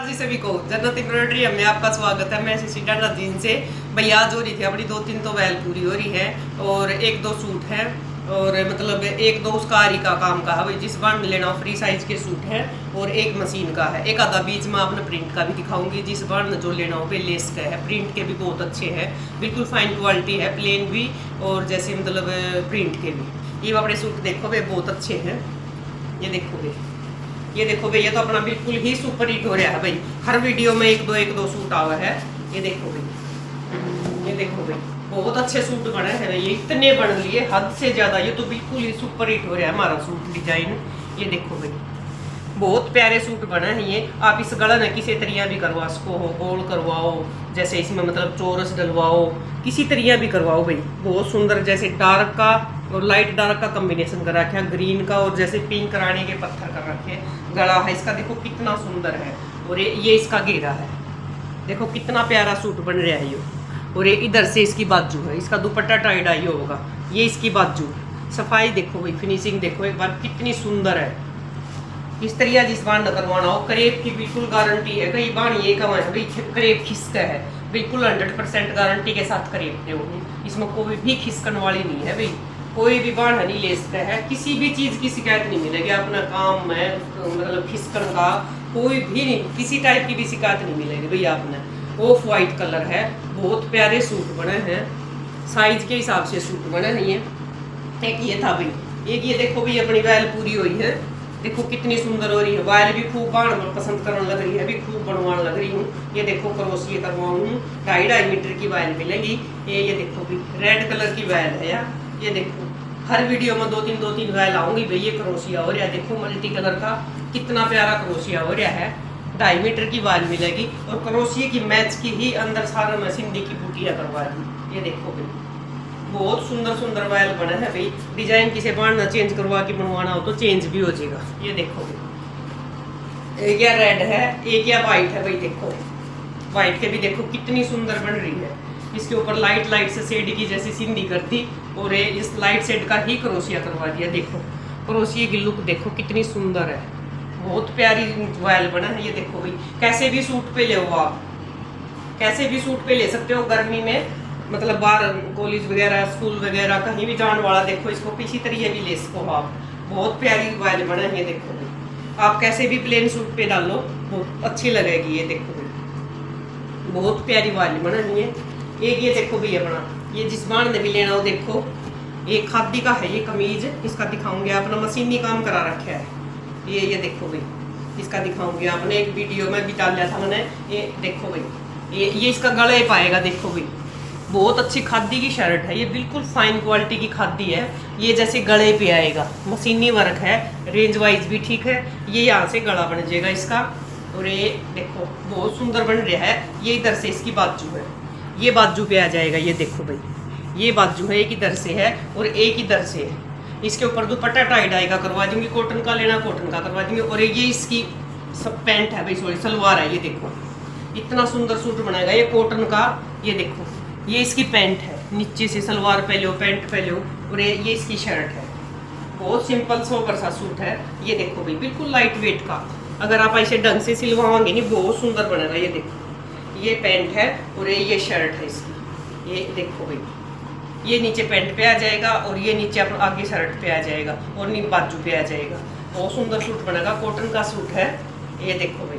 जी सभी को जन्नत एम्ब्रॉयडरी में आपका स्वागत है। मैं सिटाडा जीन से भैया आज हो रही थी अपनी 2-3 तो वैल पूरी हो रही है और 1-2 सूट है और मतलब 1-2 उसका आरी का काम का है भाई। जिस बार लेना हो फ्री साइज के सूट है और एक मशीन का है। एक आधा बीच में आपने प्रिंट का भी दिखाऊंगी। जिस बार जो लेना हो लेस का है, प्रिंट के भी बहुत अच्छे हैं, बिल्कुल फाइन क्वालिटी है, प्लेन भी और जैसे मतलब प्रिंट के भी। ये अपने सूट देखो भाई बहुत अच्छे हैं। ये देखो भाई, ये देखो भाई, ये तो अपना बिल्कुल ही सुपर हिट हो रहा है भाई। हर वीडियो में एक दो सूट आवा है। ये देखो भाई, ये देखो भाई, बहुत अच्छे सूट बने हैं भाई। ये इतने बन लिए हद से ज्यादा। ये तो बिल्कुल ही सुपर हिट हो रहा है हमारा सूट डिजाइन। ये देखो भाई, बहुत प्यारे सूट बने हैं ये। आप इस गला में किसी तरिया भी करवा सको हो, गोल करवाओ, जैसे इसमें मतलब चोरस डलवाओ, किसी तरिया भी करवाओ भाई। बहुत सुंदर, जैसे डार्क का और लाइट डार्क का कॉम्बिनेशन कर रखा है, ग्रीन का और जैसे पिंक रानी के पत्थर कर रखे हैं। गला है इसका देखो कितना सुंदर है और ये इसका घेरा है। देखो कितना प्यारा सूट बन रहा है ये। और ये इधर से इसकी बाजू है, इसका दुपट्टा टाई डाई होगा। ये इसकी बाजू, सफाई देखो भाई, फिनिशिंग देखो एक बार कितनी सुंदर है। इस तरिया जिस बार न करवाना हो, करेब की बिल्कुल गारंटी है। कई बार ये कमा है भाई, करेब खिसका है, बिल्कुल 100% गारंटी के साथ करेब दे होगी। इसमें कोई भी खिसकन वाली नहीं है भाई। कोई भी बाढ़ नहीं ले सकता है, किसी भी चीज़ की शिकायत नहीं मिलेगी। अपना काम में मतलब खिसकन का कोई भी नहीं, किसी टाइप की भी शिकायत नहीं मिलेगी भैया। अपना ऑफ वाइट कलर है, बहुत प्यारे सूट बने हैं, साइज के हिसाब से सूट बने नहीं है। एक ये था भाई, एक ये देखो भाई अपनी वैल पूरी हुई है। देखो कितनी सुंदर हो रही है वायल भी, खूब बाण पसंद करने लग रही है, भी खूब बनवाने लग रही हूँ। ये देखो क्रोशिया करवाऊँ हूँ, 2.5 मीटर की वायल मिलेगी। ये देखो भी रेड कलर की वायल है यार। ये देखो हर वीडियो में 2-3 वायल आऊंगी भाई। ये क्रोशिया हो रहा है, देखो मल्टी कलर का कितना प्यारा क्रोशिया हो रहा है। 2.5 मीटर की वायल मिलेगी और क्रोशिया की मैच की ही अंदर सारा मैं सिंधी की बूटियाँ करवा दी। ये देखो भाई, बहुत सुंदर सुंदर वायल बने हैं भाई। डिजाइन किसे बाढ़ चेंज करवा के बनवाना हो तो चेंज भी हो जाएगा। ये देखो भाई, एक या रेड है, एक या वाइट है भाई। देखो वाइट के भी देखो कितनी सुंदर बन रही है। इसके ऊपर लाइट से शेड की जैसी सिंधी कर दी और इस लाइट शेड का ही क्रोशिया करवा दिया। देखो क्रोशिया की लुक देखो कितनी सुंदर है, बहुत प्यारी वायल बना है। ये देखो भाई, कैसे भी सूट पे ले हो आप, कैसे भी सूट पे ले सकते हो गर्मी में, मतलब बाहर कॉलेज वगैरह स्कूल वगैरह कहीं भी जाने वाला देखो इसको किसी तरीके भी ले सको आप। बहुत प्यारी वायल बना है। ये देखो भाई, आप कैसे भी प्लेन सूट पे डालो बहुत अच्छी लगेगी। ये देखो भाई, बहुत प्यारी वायल बना है। एक ये देखो भाई अपना, ये जिस बाण ने भी लेना हो देखो, ये खादी का है। ये कमीज इसका दिखाऊंगे, अपना मशीनी काम करा रखा है। ये देखो भाई, इसका दिखाऊंगी आपने एक वीडियो में भी डाल लिया था मैंने। ये देखो भाई, ये इसका गले पाएगा। देखो भाई, बहुत अच्छी खादी की शर्ट है ये, बिल्कुल फाइन क्वालिटी की खादी है। ये जैसे गले पे आएगा, मशीनी वर्क है, रेंज वाइज भी ठीक है। ये यहाँ से गला बन जाएगा इसका। और ये देखो बहुत सुंदर बन रहा है। ये इधर से इसकी बाजू है, ये बाजू पे आ जाएगा। ये देखो भाई, ये बाजू है, एक इधर से है और एक इधर से है। इसके ऊपर दुपट्टा टाई डाई का करवा दूंगी, कॉटन का लेना कॉटन का करवा दूंगी। और ये इसकी सब पैंट है भाई, सॉरी सलवार है। ये देखो इतना सुंदर सूट बनाएगा ये कॉटन का। ये देखो ये इसकी पैंट है, नीचे से सलवार पहले हो, पैंट पहले हो और ये इसकी शर्ट है। बहुत सिंपल सोबर सा सूट है। ये देखो भाई, बिल्कुल लाइट वेट का। अगर आप ऐसे ढंग से सिलवाओगे नहीं बहुत सुंदर बनेगा। ये देखो ये पैंट है और ये शर्ट है इसकी। ये देखो भाई, ये नीचे पैंट पे आ जाएगा और ये नीचे आगे शर्ट पे आ जाएगा और नीचे बाजू पे आ जाएगा। बहुत सुंदर सूट बनेगा, कॉटन का सूट है। ये देखो भाई,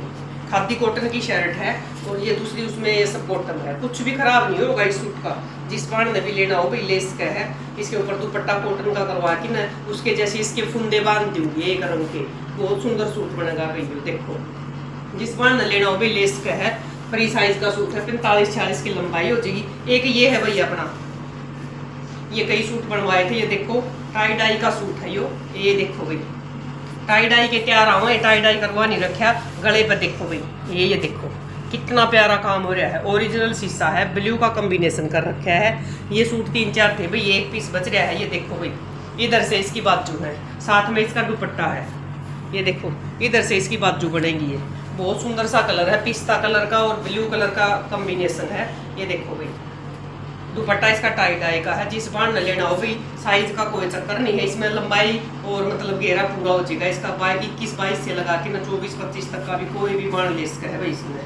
खादी कॉटन की शर्ट है और ये दूसरी उसमें ये सब बॉटम है। कुछ भी खराब नहीं होगा इस सूट का। जिस बाण ने भी लेना हो भाई लेस का है। इसके ऊपर दुपट्टा कॉटन का करवा के ना उसके जैसे इसके फुंदे बांध दूंगी एक रंग के, बहुत सुंदर सूट बनेगा भाई। देखो जिस बाण ने लेना हो भाई लेस का है, फ्री साइज का सूट है, 45-46 की लंबाई हो जाएगी। एक ये है भाई अपना, ये कई सूट बनवाए थे। ये देखो टाई डाई का सूट है ये देखो भाई, टाई डाई के तैयार आवा, टाई डाई करवा नहीं रखा गले पर। देखो भाई, ये देखो कितना प्यारा काम हो रहा है। ओरिजिनल शीशा है, ब्लू का कॉम्बिनेशन कर रखा है। ये सूट 3-4 थे भाई, एक पीस बच रहा है। ये देखो भाई, इधर से इसकी बाजू है, साथ में इसका दुपट्टा है। ये देखो इधर से इसकी बाजू बनेगी। ये बहुत सुंदर सा कलर है, पिस्ता कलर का और ब्लू कलर का कॉम्बिनेशन है। ये देखो भाई, दुपट्टा इसका टाई डाई का है, जिस बाण न लेना हो भी साइज का कोई चक्कर नहीं है इसमें। लंबाई और मतलब घेरा पूरा हो जाएगा इसका। 21-22 से लगा के ना 24-25 तक का भी कोई भी बाण ले सकता है भाई इसमें,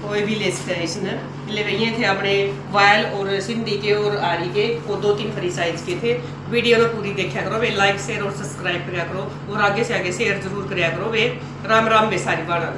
कोई भी ले सकता है इसमें। ले ये थे अपने वायल और सिंधी के और आरी के, वो 2-3 फ्री साइज के थे। वीडियो में पूरी देखा करो वे, लाइक शेयर और सब्सक्राइब करा करो और आगे से आगे शेयर जरूर करा करो वे। राम राम बेसारी बाणा।